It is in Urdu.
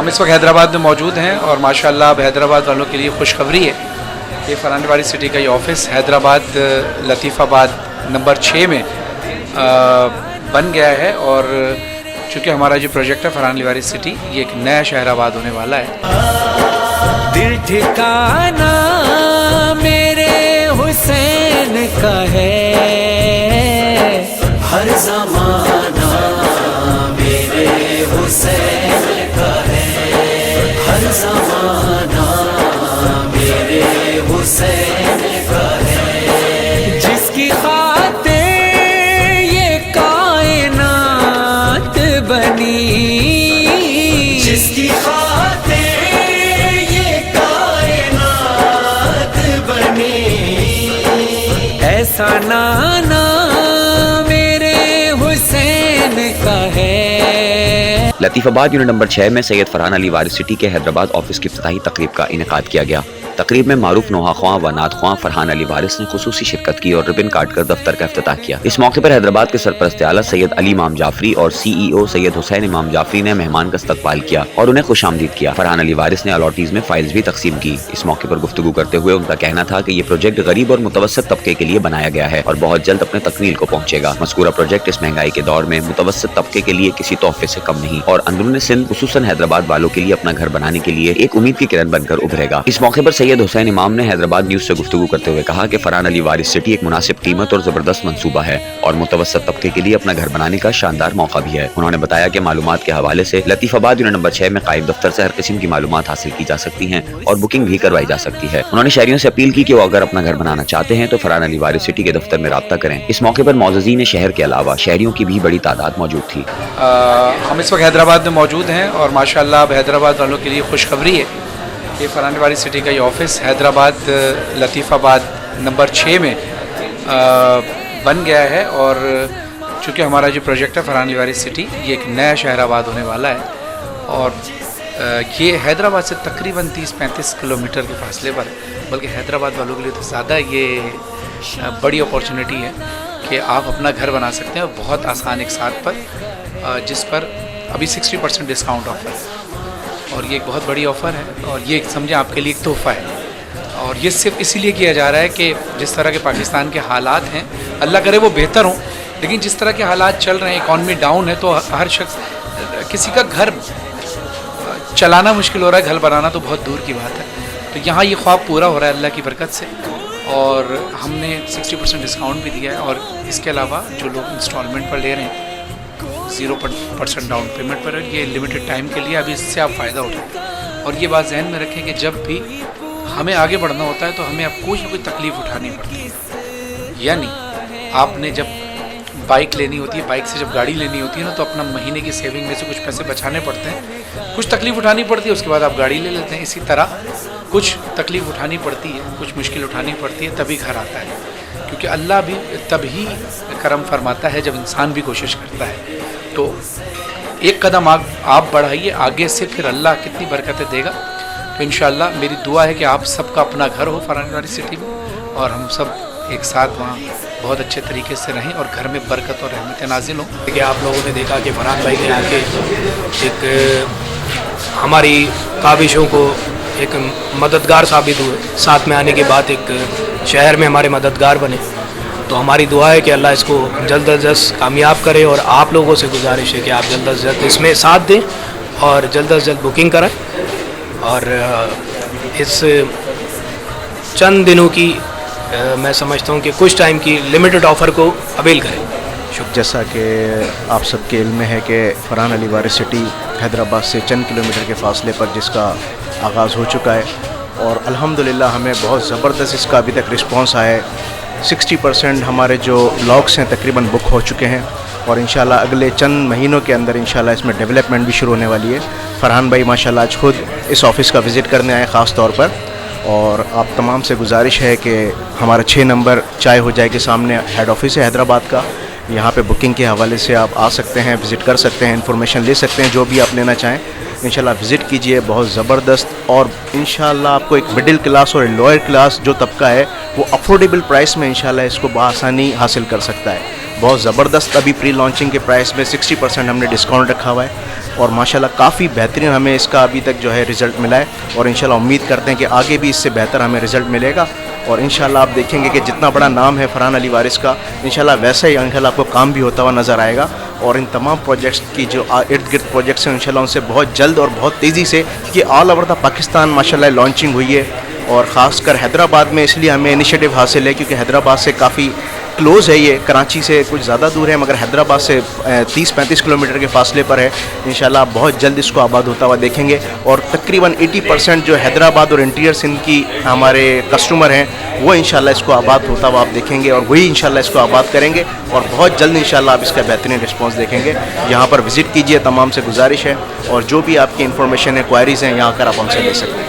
ہم اس وقت حیدرآباد میں موجود ہیں اور ماشاءاللہ اب حیدرآباد والوں کے لیے خوشخبری ہے کہ فرحان الواری سٹی کا یہ آفس حیدرآباد لطیف آباد نمبر 6 میں بن گیا ہے، اور چونکہ ہمارا جو پروجیکٹ ہے فرحان الواری سٹی، یہ ایک نیا شہر آباد ہونے والا ہے۔ دل ٹھکانا میرے حسین کا ہے، ہر زمانہ میرے حسین کا ہے، ہر زمانہ میرے حسین کا ہے، جس کی خاطر یہ کائنات بنی، جس کی خاطر یہ کائنات بنی، ایسا نانا میرے حسین کا ہے۔ لطیف آباد یونٹ نمبر 6 میں سید فرحان علی وارث سٹی کے حیدرآباد آفس کی افتتاحی تقریب کا انعقاد کیا گیا۔ تقریب میں معروف نوحہ خواں و نعت خواں فرحان علی وارث نے خصوصی شرکت کی اور ربن کاٹ کر دفتر کا افتتاح کیا۔ اس موقع پر حیدرآباد کے سرپرست اعلیٰ سید علی امام جعفری اور CEO سید حسین امام جعفری نے مہمان کا استقبال کیا اور انہیں خوش آمدید کیا۔ فرحان علی وارث نے الاٹیز میں فائلز بھی تقسیم کی۔ اس موقع پر گفتگو کرتے ہوئے ان کا کہنا تھا کہ یہ پروجیکٹ غریب اور متوسط طبقے کے لیے بنایا گیا ہے اور بہت جلد اپنے تکمیل کو پہنچے گا۔ مذکورہ پروجیکٹ اس مہنگائی کے دور میں متوسط طبقے کے لیے کسی تحفے سے کم نہیں اور اندرون سندھ خصوصاً حیدرآباد والوں کے لیے اپنا گھر بنانے کے لیے ایک امید کی کرن بن کر ابھرے گا۔ اس موقع پر سید حسین امام نے حیدرآباد نیوز سے گفتگو کرتے ہوئے کہا کہ فرحان علی وارث سٹی ایک مناسب قیمت اور زبردست منصوبہ ہے اور متوسط طبقے کے لیے اپنا گھر بنانے کا شاندار موقع بھی ہے۔ انہوں نے بتایا کہ معلومات کے حوالے سے لطیف آباد یونٹ نمبر 6 میں قائم دفتر سے ہر قسم کی معلومات حاصل کی جا سکتی ہیں اور بکنگ بھی کروائی جا سکتی ہے۔ انہوں نے شہریوں سے اپیل کی کہ وہ اگر اپنا گھر بنانا چاہتے ہیں تو فرحان علی وارث سٹی کے دفتر میں رابطہ کریں۔ اس موقع پر معززین شہر کے علاوہ شہریوں کی بھی بڑی تعداد موجود تھی۔ ہم اس وقت حیدرآباد میں موجود ہیں اور ماشاءاللہ اب حیدرآباد والوں کے لیے خوشخبری ہے کہ فرحان الواری سٹی کا یہ آفس حیدرآباد لطیف آباد نمبر 6 میں بن گیا ہے، اور چونکہ ہمارا جو پروجیکٹ ہے فرحان الواری سٹی، یہ ایک نیا شہر آباد ہونے والا ہے، اور یہ حیدرآباد سے تقریباً 30-35 کلومیٹر کے فاصلے پر ہے، بلکہ حیدرآباد والوں کے لیے تو زیادہ یہ بڑی اپارچونیٹی ہے کہ آپ اپنا گھر بنا سکتے ہیں بہت آسان ایک ساتھ پر، جس پر ابھی 60% ڈسکاؤنٹ آفر ہے، اور یہ ایک بہت بڑی آفر ہے، اور یہ سمجھیں آپ کے لیے ایک تحفہ ہے، اور یہ صرف اسی لیے کیا جا رہا ہے کہ جس طرح کے پاکستان کے حالات ہیں، اللہ کرے وہ بہتر ہوں، لیکن جس طرح کے حالات چل رہے ہیں، اکانومی ڈاؤن ہے، تو ہر شخص کسی کا گھر چلانا مشکل ہو رہا ہے، گھر بنانا تو بہت دور کی بات ہے، تو یہاں یہ خواب پورا ہو رہا ہے اللہ کی برکت سے، اور ہم نے 60% ڈسکاؤنٹ بھی دیا ہے، اور اس کے علاوہ جو لوگ انسٹالمنٹ پر لے رہے ہیں 0% ڈاؤن پیمنٹ پر، یہ لمیٹڈ ٹائم کے لیے، ابھی اس سے آپ فائدہ اٹھائیں، اور یہ بات ذہن میں رکھیں کہ جب بھی ہمیں آگے بڑھنا ہوتا ہے تو ہمیں اب کوئی نہ کوئی تکلیف اٹھانی پڑتی ہے، یعنی آپ نے جب بائک لینی ہوتی ہے، بائک سے جب گاڑی لینی ہوتی ہے نا، تو اپنا مہینے کی سیونگ میں سے کچھ پیسے بچانے پڑتے ہیں، کچھ تکلیف اٹھانی پڑتی ہے، اس کے بعد آپ گاڑی لے لیتے ہیں، اسی طرح کچھ تکلیف اٹھانی پڑتی ہے، کچھ مشکل اٹھانی پڑتی ہے، تبھی گھر آتا ہے، کیونکہ اللہ بھی تبھی کرم فرماتا ہے جب انسان بھی کوشش کرتا ہے، تو ایک قدم آپ بڑھائیے آگے سے، پھر اللہ کتنی برکتیں دے گا، تو انشاءاللہ میری دعا ہے کہ آپ سب کا اپنا گھر ہو فرحان الواری سٹی میں، اور ہم سب ایک ساتھ وہاں بہت اچھے طریقے سے رہیں اور گھر میں برکت اور رحمت نازل ہوں۔ کہ آپ لوگوں نے دیکھا کہ فرحان بھائی نے آ کے ایک ہماری کاوشوں کو ایک مددگار ثابت ہوئے، ساتھ میں آنے کے بعد ایک شہر میں ہمارے مددگار بنے، تو ہماری دعا ہے کہ اللہ اس کو جلد از جلد کامیاب کرے، اور آپ لوگوں سے گزارش ہے کہ آپ جلد از جلد اس میں ساتھ دیں اور جلد از جلد بکنگ کریں، اور اس چند دنوں کی میں سمجھتا ہوں کہ کچھ ٹائم کی لمیٹڈ آفر کو اویل کریں۔ جیسا کہ آپ سب کے علم میں ہے کہ فرحان علی وارث سٹی حیدرآباد سے چند کلومیٹر کے فاصلے پر جس کا آغاز ہو چکا ہے، اور الحمدللہ ہمیں بہت زبردست اس کا ابھی تک رسپانس آیا ہے۔ 60% ہمارے جو بلاکس ہیں تقریباً بک ہو چکے ہیں، اور انشاءاللہ اگلے چند مہینوں کے اندر انشاءاللہ اس میں ڈیولپمنٹ بھی شروع ہونے والی ہے۔ فرحان بھائی ماشاءاللہ آج خود اس آفس کا وزٹ کرنے آئے خاص طور پر، اور آپ تمام سے گزارش ہے کہ ہمارا 6 نمبر چائے ہو جائے کے سامنے ہیڈ آفس ہے حیدرآباد کا، یہاں پہ بکنگ کے حوالے سے آپ آ سکتے ہیں، وزٹ کر سکتے ہیں، انفارمیشن لے سکتے ہیں، جو بھی آپ لینا چاہیں انشاءاللہ وزٹ کیجئے، بہت زبردست، اور انشاءاللہ آپ کو ایک مڈل کلاس اور لوئر کلاس جو طبقہ ہے وہ افورڈیبل پرائس میں انشاءاللہ اس کو بآسانی حاصل کر سکتا ہے۔ بہت زبردست ابھی پری لانچنگ کے پرائس میں 60% ہم نے ڈسکاؤنٹ رکھا ہوا ہے، اور ماشاءاللہ کافی بہترین ہمیں اس کا ابھی تک جو ہے رزلٹ ملا ہے, اور انشاءاللہ امید کرتے ہیں کہ آگے بھی اس سے بہتر ہمیں رزلٹ ملے گا. اور انشاءاللہ آپ دیکھیں گے کہ جتنا بڑا نام ہے فرحان علی وارث کا, انشاءاللہ ویسا ہی انشاءاللہ آپ کو کام بھی ہوتا ہوا نظر آئے گا. اور ان تمام پروجیکٹس کی جو ارد گرد پروجیکٹس ہیں انشاءاللہ ان سے بہت جلد اور بہت تیزی سے, کیونکہ آل اوور دا پاکستان ماشاءاللہ لانچنگ ہوئی ہے, اور خاص کر حیدرآباد میں اس لیے ہمیں انیشیٹو حاصل ہے کیونکہ حیدرآباد سے کافی کلوز ہے, یہ کراچی سے کچھ زیادہ دور ہے مگر حیدرآباد سے 30-35 کلومیٹر کے فاصلے پر ہے. انشاءاللہ آپ بہت جلد اس کو آباد ہوتا ہوا دیکھیں گے. اور تقریباً 80% جو حیدرآباد اور انٹیریئر سندھ کی ہمارے کسٹمر ہیں وہ انشاءاللہ اس کو آباد ہوتا ہوا آپ دیکھیں گے, اور وہی انشاءاللہ اس کو آباد کریں گے, اور بہت جلد انشاءاللہ آپ اس کا بہترین رسپانس دیکھیں گے. یہاں پر وزٹ کیجئے, تمام سے گزارش ہے, اور جو بھی آپ کی انفارمیشن ہے, کوائریز ہیں, یہاں کر آپ ہم سے لے سکتے ہیں.